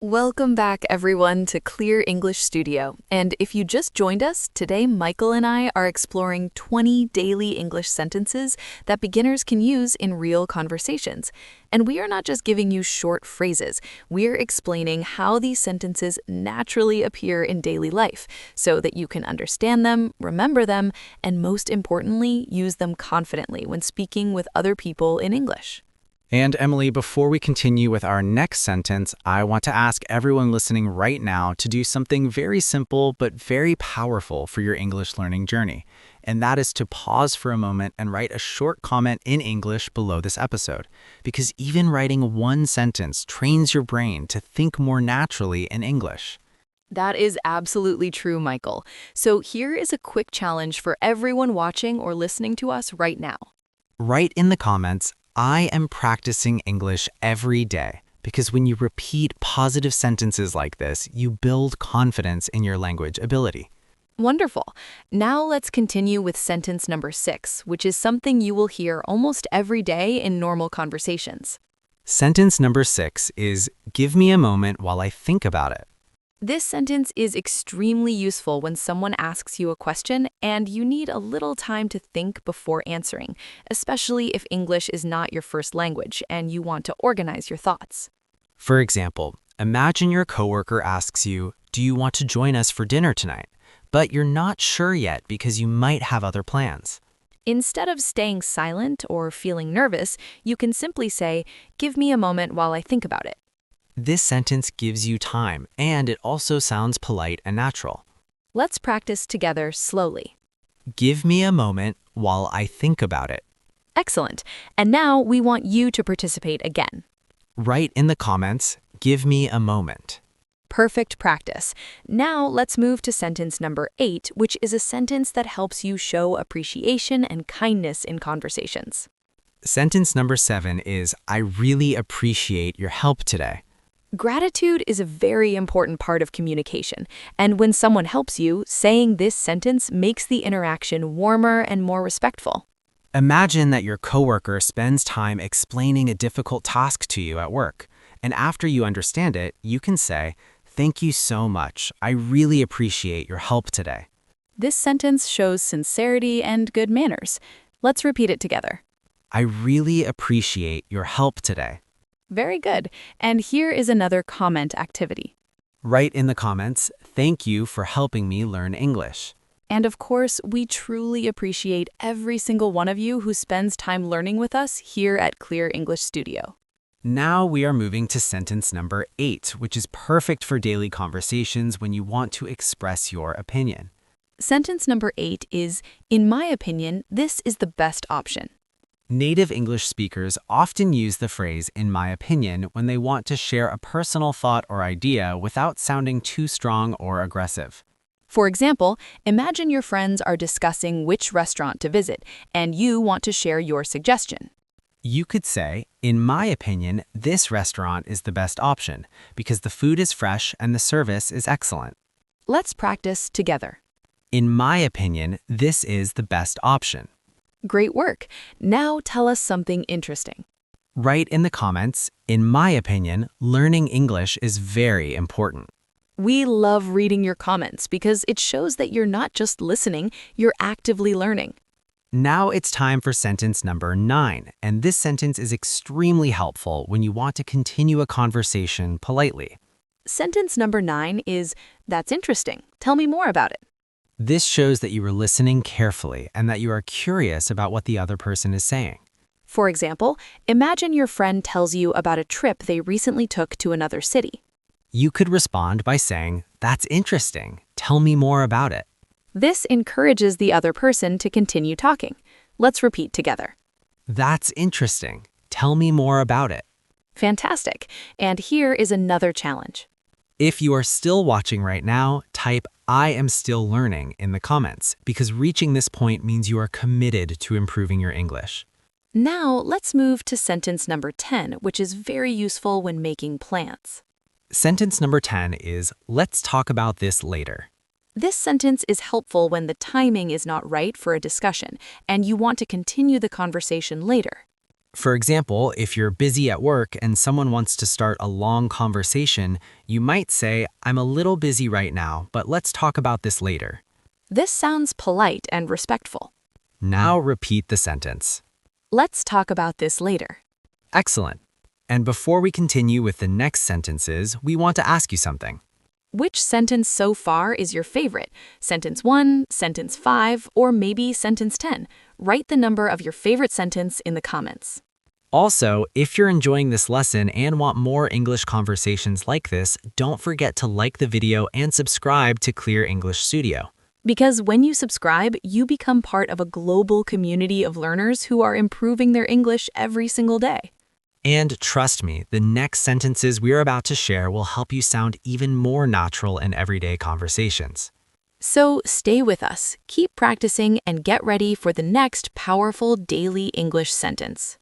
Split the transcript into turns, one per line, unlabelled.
Welcome back, everyone, to Clear English Studio. And if you just joined us, today Michael and I are exploring 20 daily English sentences that beginners can use in real conversations. And we are not just giving you short phrases, we're explaining how these sentences naturally appear in daily life so that you can understand them, remember them, and most importantly, use them confidently when speaking with other people in English.
And Emily, before we continue with our next sentence, I want to ask everyone listening right now to do something very simple but very powerful for your English learning journey. And that is to pause for a moment and write a short comment in English below this episode. Because even writing one sentence trains your brain to think more naturally in English.
That is absolutely true, Michael. So here is a quick challenge for everyone watching or listening to us right now.
Write in the comments, I am practicing English every day, because when you repeat positive sentences like this, you build confidence in your language ability.
Wonderful. Now let's continue with sentence number 6, which is something you will hear almost every day in normal conversations.
Sentence number 6 is, give me a moment while I think about it.
This sentence is extremely useful when someone asks you a question and you need a little time to think before answering, especially if English is not your first language and you want to organize your thoughts.
For example, imagine your coworker asks you, do you want to join us for dinner tonight? But you're not sure yet because you might have other plans.
Instead of staying silent or feeling nervous, you can simply say, give me a moment while I think about it.
This sentence gives you time, and it also sounds polite and natural.
Let's practice together slowly.
Give me a moment while I think about it.
Excellent. And now we want you to participate again.
Write in the comments, give me a moment.
Perfect practice. Now let's move to sentence number 8, which is a sentence that helps you show appreciation and kindness in conversations.
Sentence number 7 is, I really appreciate your help today.
Gratitude is a very important part of communication, and when someone helps you, saying this sentence makes the interaction warmer and more respectful.
Imagine that your coworker spends time explaining a difficult task to you at work, and after you understand it, you can say, thank you so much. I really appreciate your help today.
This sentence shows sincerity and good manners. Let's repeat it together.
I really appreciate your help today.
Very good. And here is another comment activity.
Write in the comments, thank you for helping me learn English.
And of course, we truly appreciate every single one of you who spends time learning with us here at Clear English Studio.
Now we are moving to sentence number 8, which is perfect for daily conversations when you want to express your opinion.
Sentence number 8 is, in my opinion, this is the best option.
Native English speakers often use the phrase, in my opinion, when they want to share a personal thought or idea without sounding too strong or aggressive.
For example, imagine your friends are discussing which restaurant to visit, and you want to share your suggestion.
You could say, in my opinion, this restaurant is the best option because the food is fresh and the service is excellent.
Let's practice together.
In my opinion, this is the best option.
Great work. Now tell us something interesting.
Write in the comments, in my opinion, learning English is very important.
We love reading your comments because it shows that you're not just listening, you're actively learning.
Now it's time for sentence number 9, and this sentence is extremely helpful when you want to continue a conversation politely.
Sentence number 9 is, that's interesting. Tell me more about it.
This shows that you are listening carefully and that you are curious about what the other person is saying.
For example, imagine your friend tells you about a trip they recently took to another city.
You could respond by saying, that's interesting. Tell me more about it.
This encourages the other person to continue talking. Let's repeat together.
That's interesting. Tell me more about it.
Fantastic. And here is another challenge.
If you are still watching right now, type I am still learning in the comments because reaching this point means you are committed to improving your English.
Now let's move to sentence number 10, which is very useful when making plans.
Sentence number 10 is, let's talk about this later.
This sentence is helpful when the timing is not right for a discussion and you want to continue the conversation later.
For example, if you're busy at work and someone wants to start a long conversation, you might say, "I'm a little busy right now, but let's talk about this later."
This sounds polite and respectful.
Now repeat the sentence.
Let's talk about this later.
Excellent. And before we continue with the next sentences, we want to ask you something.
Which sentence so far is your favorite? Sentence 1, sentence 5, or maybe sentence 10? Write the number of your favorite sentence in the comments.
Also, if you're enjoying this lesson and want more English conversations like this, don't forget to like the video and subscribe to Clear English Studio.
Because when you subscribe, you become part of a global community of learners who are improving their English every single day.
And trust me, the next sentences we're about to share will help you sound even more natural in everyday conversations.
So stay with us, keep practicing, and get ready for the next powerful daily English sentence.